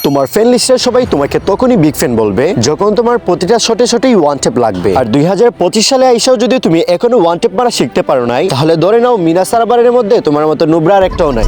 তোমার ফ্রেন্ড লিস্টের সবাই তোমাকে তখনই বিগ ফ্যান বলবে যখন তোমার প্রতিটা শটে শটেই ওয়ান টেপ লাগবে। আর 2025 সালে আইসাও যদি তুমি এখনো ওয়ান টেপ মারা শিখতে পারো নাই, তাহলে ধরে নাও মিনা সার্ভারের মধ্যে তোমার মতো নুবরা আর একটাও নাই।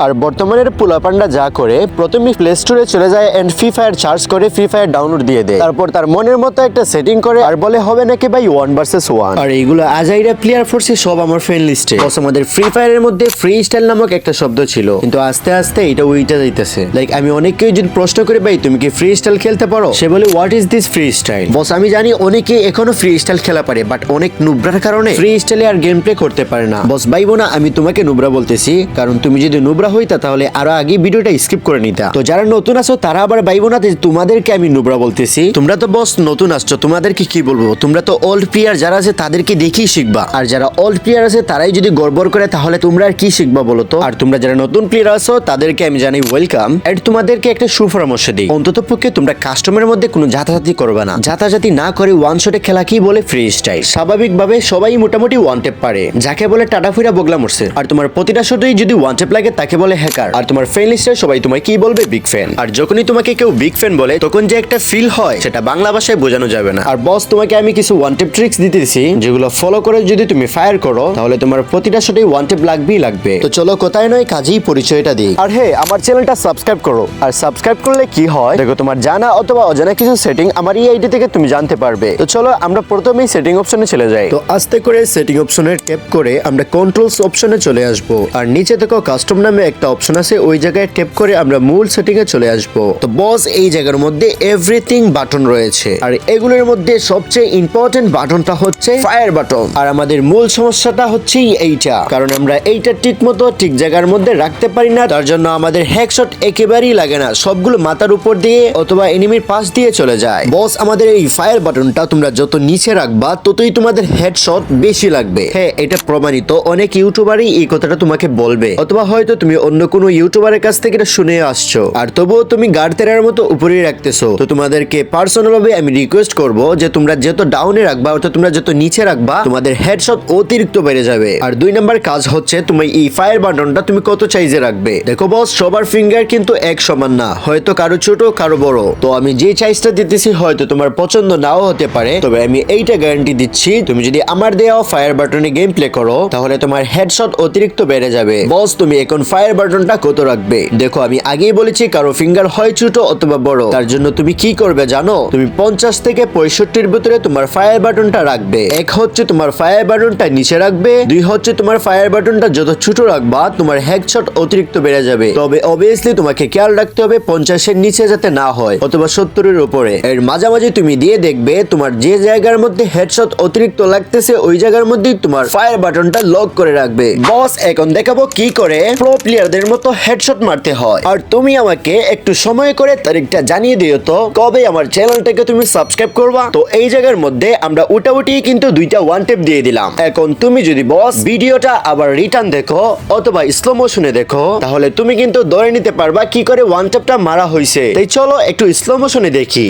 আর বর্তমানের পোলাপান্ডা যা করে, প্রথমে প্লে স্টোরে চলে যায় এন্ড ফ্রি ফায়ার চার্জ করে ফ্রি ফায়ার ডাউনলোড দিয়ে দেয়। তারপর তার মনের মতো একটা সেটিং করে আর বলে হবে নাকি ভাই 1 ভার্সেস 1। আর এইগুলো আজাইরা প্লেয়ার ফোর্সে সব আমার ফ্রেন্ড লিস্টে। বস আমাদের ফ্রি ফায়ারের মধ্যে ফ্রি স্টাইল নামক একটা শব্দ ছিল, কিন্তু আস্তে আস্তে এটা উইটা যাইতেছে। লাইক আমি অনেককেই যদি প্রশ্ন করি ভাই তুমি কি ফ্রি স্টাইল খেলতে পারো, সে বলে what is this freestyle. Boss আমি জানি অনেকে এখনো ফ্রি স্টাইল খেলা পারে, বাট অনেক নুবরার কারণে ফ্রি স্টাইলে আর গেম প্লে করতে পারে না। বস ভাইবো না আমি তোমাকে নুবরা বলতেছি, কারণ তুমি যদি নুবরা হইতা তাহলে আরো আগে ভিডিওটা স্কিপ করে নিতা। তো যারা নতুন আছো তারা আবার ভাইবো না তোমাদেরকে আমি নুবরা বলতেছি। তোমরা তো বস নতুন আসছো, তোমাদেরকে কি বলবো, তোমরা তো ওল্ড প্লেয়ার যারা আছে তাদেরকে দেখেই শিখবা। আর যারা ওল্ড প্লেয়ার আছে তারাই যদি গড়বড় করে তাহলে তোমরা আর কি শিখবা বলো তো। আর তোমরা যারা নতুন প্লেয়ার আছো তাদেরকে আমি জানাই ওয়েলকাম। এন্ড তোমাদেরকে একটা সুপরামর্শ দিই, অন্তত পক্ষে তোমরা কাস্টমারের মধ্যে কোনো জাতাজাতি করবে না। জাতাজাতি না করে ওয়ান শটে খেলা কি বলে ফ্রি স্টাইল। স্বাভাবিকভাবে সবাই মোটামুটি ওয়ান টেপ পারে, যাকে বলে টাটা ফুইরা বগলা মরছে। আর তোমার প্রতিটা শটেই যদি ওয়ান টেপ লাগে তাকে বলে হ্যাকার। আর তোমার ফ্রেন্ড লিস্টে সবাই তোমায় কি বলবে, বিগ ফ্যান। আর যখনই তোমাকে কেউ বিগ ফ্যান বলে তখন যে একটা ফিল হয় সেটা বাংলা ভাষায় বোঝানো যাবে না। আর বস তোমাকে আমি কিছু ওয়ান টেপ ট্রিক্স দিতেছি, যেগুলো ফলো করে যদি তুমি ফায়ার করো তাহলে তোমার প্রতিটা শটে ওয়ান টেপ লাগবেই লাগবে। তো চলো কোথায় নয় কাজেই পরিচয়টা দিই। আর হ্যাঁ, আমার চ্যানেলটা সাবস্ক্রাইব করো। আর সাবস্ক্রাইব করলে কি হয় দেখো, তোমার জানা অথবা অজানা কিছু সেটিং আমার এই আইডি থেকে তুমি জানতে পারবে। তো চলো আমরা প্রথমেই সেটিং অপশনে চলে যাই। তো আস্তে করে সেটিং অপশনে ট্যাপ করে আমরা কন্ট্রোলস অপশনে চলে আসব। আর নিচে দেখো কাস্টম নামে একটা অপশন আছে, ওই জায়গায় ট্যাপ করে আমরা মূল সেটিং এ চলে আসব। তো বস এই জায়গার মধ্যে এভরিথিং বাটন রয়েছে, আর এগুলোর মধ্যে সবচেয়ে ইম্পর্টেন্ট বাটনটা হচ্ছে ফায়ার বাটন। আর আমাদের মূল সমস্যাটা হচ্ছে এইটা, কারণ আমরা এইটা ঠিক মতো ঠিক জায়গার মধ্যে রাখতে পারি না। তার জন্য আমাদের হেডশট একেবারেই লাগে না, সবগুলো মাথার উপর দিয়ে অথবা এনিমির পাশ দিয়ে চলে যায়। বস আমাদের এই ফায়ার বাটনটা তোমরা যত নিচে রাখবা ততই তোমাদের হেডশট বেশি লাগবে। হ্যাঁ, এটা প্রমাণিত, অনেক ইউটিউবারই এই কথাটা তোমাকে বলবে, অথবা হয়তো তুমি অন্য কোনো ইউটিউবারের কাছ থেকে এটা শুনে আসছো, আর তবুও তুমি গার্ডতেরার মতো উপরেই রাখতেছো। তো তোমাদেরকে পার্সোনাল ভাবে আমি রিকোয়েস্ট করব যে তোমরা যত ডাউনে রাখবা অর্থাৎ তোমরা যত নিচে রাখবা তোমাদের হেডশট অতিরিক্ত বেড়ে যাবে। আর 2 নাম্বার কাজ হচ্ছে তুমি এই ফায়ার বাটনটা তুমি কত সাইজে রাখবে। দেখো বস, সবার ফিঙ্গার কিন্তু এক সমান না, হয়তো কারো ছোট কারো বড়। তো আমি যে সাইজটা দিতেছি হয়তো তোমার পছন্দ নাও হতে পারে, তবে আমি এইটা গ্যারান্টি দিচ্ছি তুমি যদি আমার দেওয়া ফায়ার বাটনে গেম প্লে করো তাহলে তোমার হেডশট অতিরিক্ত বেড়ে যাবে। বস তুমি এখন ফায়ার বাটনটা কত রাখবে দেখো, আমি আগেই বলেছি কারো ফিঙ্গার হয় ছোট অথবা বড়। তার জন্য তুমি কি করবে জানো, তুমি 50 থেকে 65 ভিতরে তোমার ফায়ার বাটনটা রাখবে। এক হচ্ছে তোমার ফায়ার বাটনটা নিচে রাখবে, 2 হচ্ছে তোমার ফায়ার বাটনটা যত ছোট রাখবা তোমার হেডশট অতিরিক্ত বেড়ে যাবে। তবে অবভিয়াসলি তোমাকে খেয়াল রাখতে হবে 50 এর নিচে যাতে না হয় অথবা 70 এর উপরে। এর মাঝামাঝি তুমি দিয়ে দেখবে তোমার যে জায়গার মধ্যে হেডশট অতিরিক্ত লাগতেছে ওই জায়গার মধ্যেই তোমার ফায়ার বাটনটা লক করে রাখবে। বস এখন দেখাবো কি করে প্রো প্লেয়ারদের মতো হেডশট মারতে হয়। আর তুমি আমাকে একটু সময় করে তারিখটা জানিয়ে দিও তো কবে আমার চ্যানেলটাকে তুমি সাবস্ক্রাইব করবা। তো এই জায়গার মধ্যে আমরা উঠাউটি কিন্তু 2টা ওয়ান টেপ দিয়ে দিলাম। এখন তুমি যদি বস ভিডিওটা আবার রিটার্ন দেখো অথবা স্লো মোশনে দেখো তাহলে তুমি কিন্তু ধরে নিতে পারবা কি করে ওয়ান টেপটা মারা হয়েছে। তাই চলো একটু স্লো মোশনে দেখি।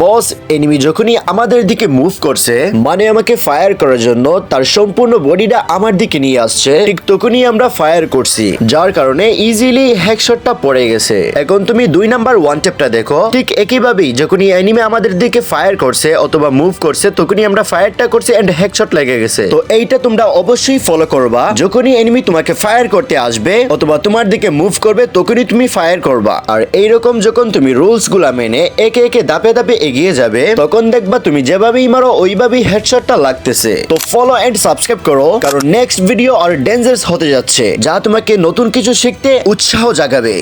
বস এনিমি যখনই আমাদের দিকে মুভ করছে মানে আমাকে ফায়ার করার জন্য তার সম্পূর্ণ বডিটা আমার দিকে নিয়ে আসছে, ঠিক তখনই আমরা ফায়ার করছি, যার কারণে ইজিলি হেডশটটা পড়ে গেছে। এখন তুমি 2 নাম্বার ওয়ান টেপটা দেখো, ঠিক একইভাবেই যখনই এনিমি আমাদের দিকে ফায়ার করছে অথবা মুভ করছে তখনই আমরা ফায়ারটা করছি এন্ড হেডশট লেগে গেছে। তো এইটা তোমরা অবশ্যই ফলো করবা, যখনই এনিমি তোমাকে ফায়ার করতে আসবে অথবা তোমার দিকে মুভ করবে তখনই তুমি ফায়ার করবা। আর এইরকম যখন তুমি রুলস গুলা মেনে একে একে ধাপে ধাপে এগিয়ে যাবে তখন দেখবা তুমি যেভাবেই মারো ওইভাবেই হেডশটটা লাগতেছে। তো ফলো এন্ড সাবস্ক্রাইব করো, কারণ নেক্সট ভিডিও আর ডেঞ্জারাস হতে যাচ্ছে, যা তোমাকে নতুন কিছু শিখতে উৎসাহ জাগাবে।